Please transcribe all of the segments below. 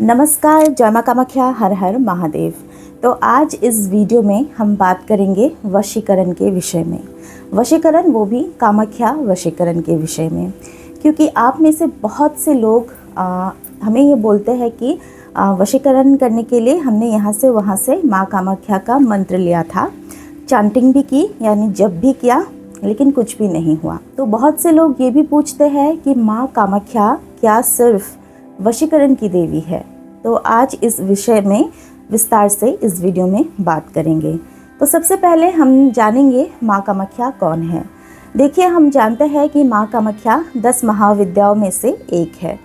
नमस्कार, जय मां कामाख्या, हर हर महादेव। तो आज इस वीडियो में हम बात करेंगे वशीकरण के विषय में। वशीकरण, वो भी कामाख्या वशीकरण के विषय में, क्योंकि आप में से बहुत से लोग हमें ये बोलते हैं कि वशीकरण करने के लिए हमने यहाँ से वहाँ से माँ कामाख्या का मंत्र लिया था, चांटिंग भी की, यानी जप भी किया, लेकिन कुछ भी नहीं हुआ। तो बहुत से लोग ये भी पूछते हैं कि माँ कामाख्या क्या सिर्फ वशीकरण की देवी है। तो आज इस विषय में विस्तार से इस वीडियो में बात करेंगे। तो सबसे पहले हम जानेंगे माँ कामाख्या कौन है। देखिए, हम जानते हैं कि माँ कामाख्या 10 महाविद्याओं में से एक है,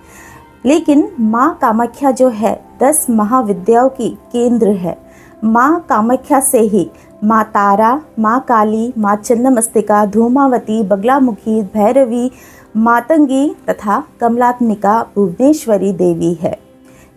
लेकिन माँ कामाख्या जो है 10 महाविद्याओं की केंद्र है। माँ कामाख्या से ही माँ तारा, माँ काली, माँ छिन्नमस्तिका, धूमावती, बगलामुखी, भैरवी, मातंगी तथा कमलात्मिका भुवनेश्वरी देवी है।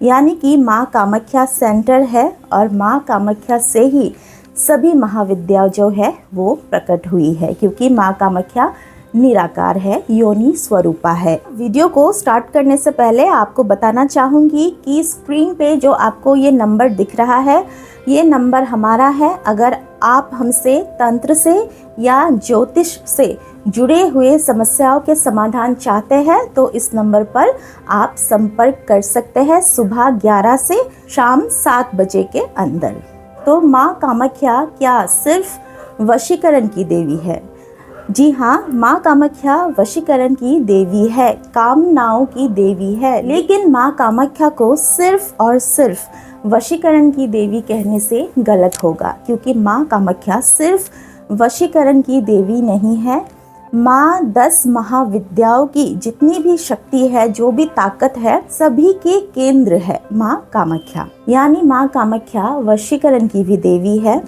यानी कि माँ कामाख्या सेंटर है और माँ कामाख्या से ही सभी महाविद्या जो है वो प्रकट हुई है, क्योंकि माँ कामाख्या निराकार है, योनि स्वरूपा है। वीडियो को स्टार्ट करने से पहले आपको बताना चाहूँगी कि स्क्रीन पे जो आपको ये नंबर दिख रहा है, ये नंबर हमारा है। अगर आप हमसे तंत्र से या ज्योतिष से जुड़े हुए समस्याओं के समाधान चाहते हैं तो इस नंबर पर आप संपर्क कर सकते हैं सुबह 11 से शाम 7 बजे के अंदर। तो माँ कामाख्या क्या सिर्फ वशीकरण की देवी है? जी हाँ, माँ कामाख्या वशीकरण की देवी है, कामनाओं की देवी है। लेकिन माँ कामाख्या को सिर्फ और सिर्फ वशीकरण की देवी कहने से गलत होगा, क्योंकि माँ कामाख्या सिर्फ वशीकरण की देवी नहीं है। माँ 10 महाविद्याओं की जितनी भी शक्ति है, जो भी ताकत है, सभी के केंद्र है माँ कामाख्या। यानी माँ कामाख्या वशीकरण की भी देवी है,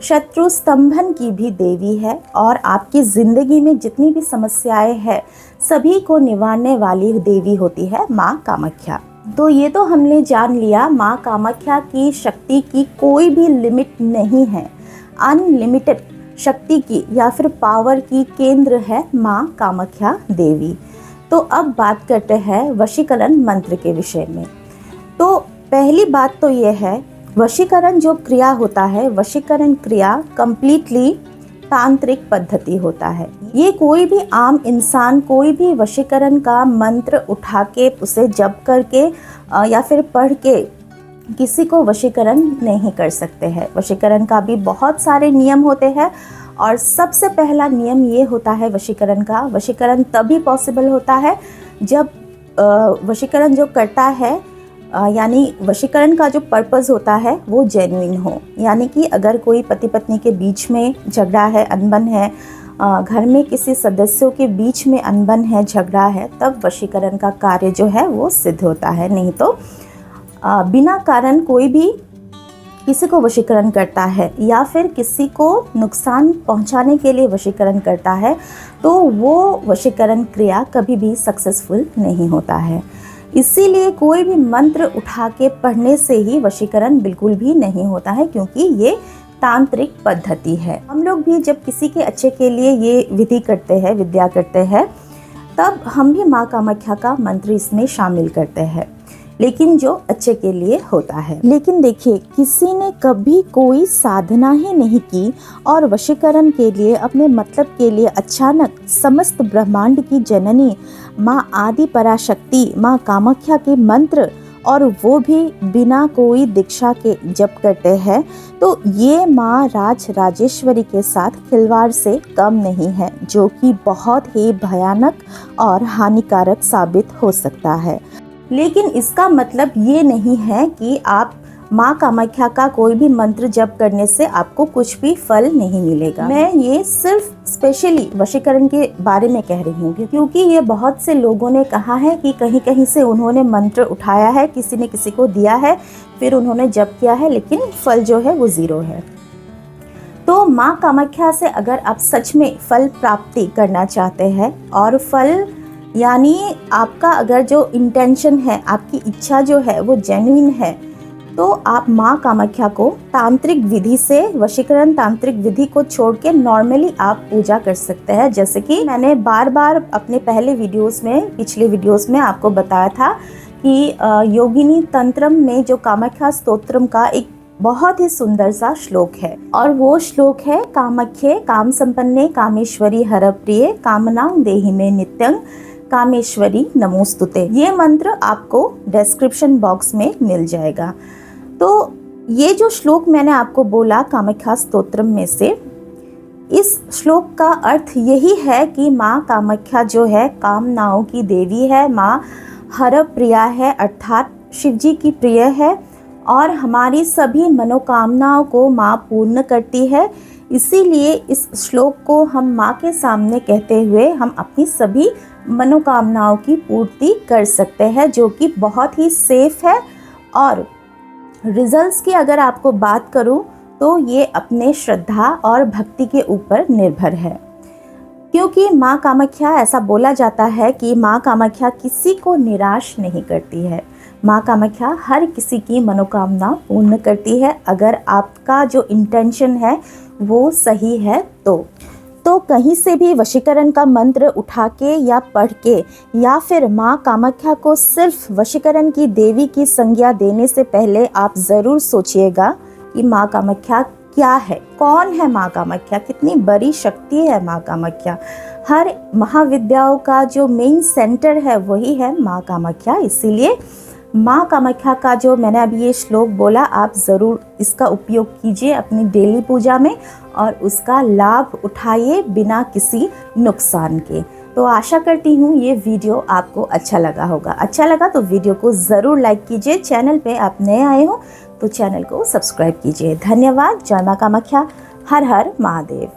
शत्रु स्तंभन की भी देवी है, और आपकी ज़िंदगी में जितनी भी समस्याएं हैं सभी को निवारने वाली देवी होती है माँ कामाख्या। तो ये तो हमने जान लिया, माँ कामाख्या की शक्ति की कोई भी लिमिट नहीं है, अनलिमिटेड शक्ति की या फिर पावर की केंद्र है माँ कामाख्या देवी। तो अब बात करते हैं वशीकरण मंत्र के विषय में। तो पहली बात तो ये है, वशीकरण जो क्रिया होता है, वशीकरण क्रिया कंप्लीटली तांत्रिक पद्धति होता है। ये कोई भी आम इंसान कोई भी वशीकरण का मंत्र उठा के उसे जप करके या फिर पढ़ के किसी को वशीकरण नहीं कर सकते हैं। वशीकरण का भी बहुत सारे नियम होते हैं, और सबसे पहला नियम ये होता है वशीकरण का, वशीकरण तभी पॉसिबल होता है जब वशीकरण जो करता है, यानी वशीकरण का जो पर्पस होता है वो जेन्युइन हो। यानी कि अगर कोई पति पत्नी के बीच में झगड़ा है, अनबन है, घर में किसी सदस्यों के बीच में अनबन है, झगड़ा है, तब वशीकरण का कार्य जो है वो सिद्ध होता है। नहीं तो बिना कारण कोई भी किसी को वशीकरण करता है या फिर किसी को नुकसान पहुंचाने के लिए वशीकरण करता है, तो वो वशीकरण क्रिया कभी भी सक्सेसफुल नहीं होता है। इसीलिए कोई भी मंत्र उठा के पढ़ने से ही वशीकरण बिल्कुल भी नहीं होता है, क्योंकि ये तांत्रिक पद्धति है। हम लोग भी जब किसी के अच्छे के लिए ये विधि करते हैं, विद्या करते हैं, तब हम भी माँ कामाख्या का मंत्र इसमें शामिल करते हैं, लेकिन जो अच्छे के लिए होता है। लेकिन देखिए, किसी ने कभी कोई साधना ही नहीं की और वशीकरण के लिए, अपने मतलब के लिए अचानक समस्त ब्रह्मांड की जननी माँ आदि पराशक्ति माँ कामाख्या के मंत्र, और वो भी बिना कोई दीक्षा के जप करते हैं, तो ये माँ राज राजेश्वरी के साथ खिलवाड़ से कम नहीं है, जो कि बहुत ही भयानक और हानिकारक साबित हो सकता है। लेकिन इसका मतलब ये नहीं है कि आप माँ कामाख्या का कोई भी मंत्र जप करने से आपको कुछ भी फल नहीं मिलेगा। मैं ये सिर्फ स्पेशली वशीकरण के बारे में कह रही हूँ, क्योंकि ये बहुत से लोगों ने कहा है कि कहीं कहीं से उन्होंने मंत्र उठाया है, किसी ने किसी को दिया है, फिर उन्होंने जप किया है, लेकिन फल जो है वो 0 है। तो माँ कामाख्या से अगर आप सच में फल प्राप्ति करना चाहते हैं, और फल यानी आपका अगर जो इंटेंशन है, आपकी इच्छा जो है वो जेन्युइन है, तो आप माँ कामाख्या को तांत्रिक विधि से, वशीकरण तांत्रिक विधि को छोड़ के नॉर्मली आप पूजा कर सकते हैं। जैसे कि मैंने बार बार अपने पिछले वीडियोस में आपको बताया था कि योगिनी तंत्रम में जो कामाख्या स्तोत्रम का एक बहुत ही सुंदर सा श्लोक है, और वो श्लोक है कामाख्ये काम संपन्ने कामेश्वरी हरप्रिये कामनां देहि में नित्यं कामेश्वरी नमोस्तुते। ये मंत्र आपको डिस्क्रिप्शन बॉक्स में मिल जाएगा। तो ये जो श्लोक मैंने आपको बोला कामाख्या स्तोत्रम में से, इस श्लोक का अर्थ यही है कि माँ कामाख्या जो है कामनाओं की देवी है, माँ हरप्रिया है अर्थात शिव जी की प्रिय है, और हमारी सभी मनोकामनाओं को माँ पूर्ण करती है। इसीलिए इस श्लोक को हम माँ के सामने कहते हुए हम अपनी सभी मनोकामनाओं की पूर्ति कर सकते हैं, जो कि बहुत ही सेफ है। और रिजल्ट्स की अगर आपको बात करूं तो ये अपने श्रद्धा और भक्ति के ऊपर निर्भर है, क्योंकि माँ कामाख्या, ऐसा बोला जाता है कि माँ कामाख्या किसी को निराश नहीं करती है। माँ कामाख्या हर किसी की मनोकामना पूर्ण करती है, अगर आपका जो इंटेंशन है वो सही है तो कहीं से भी वशीकरण का मंत्र उठा के या पढ़ के, या फिर माँ कामाख्या को सिर्फ वशीकरण की देवी की संज्ञा देने से पहले आप ज़रूर सोचिएगा कि माँ कामाख्या क्या है, कौन है माँ कामाख्या, कितनी बड़ी शक्ति है माँ कामाख्या। हर महाविद्याओं का जो मेन सेंटर है वही है माँ कामाख्या। इसीलिए माँ कामाख्या का जो मैंने अभी ये श्लोक बोला, आप ज़रूर इसका उपयोग कीजिए अपनी डेली पूजा में और उसका लाभ उठाइए बिना किसी नुकसान के। तो आशा करती हूँ ये वीडियो आपको अच्छा लगा होगा। अच्छा लगा तो वीडियो को ज़रूर लाइक कीजिए। चैनल पे आप नए आए हो तो चैनल को सब्सक्राइब कीजिए। धन्यवाद। जय माँ कामाख्या। हर हर महादेव।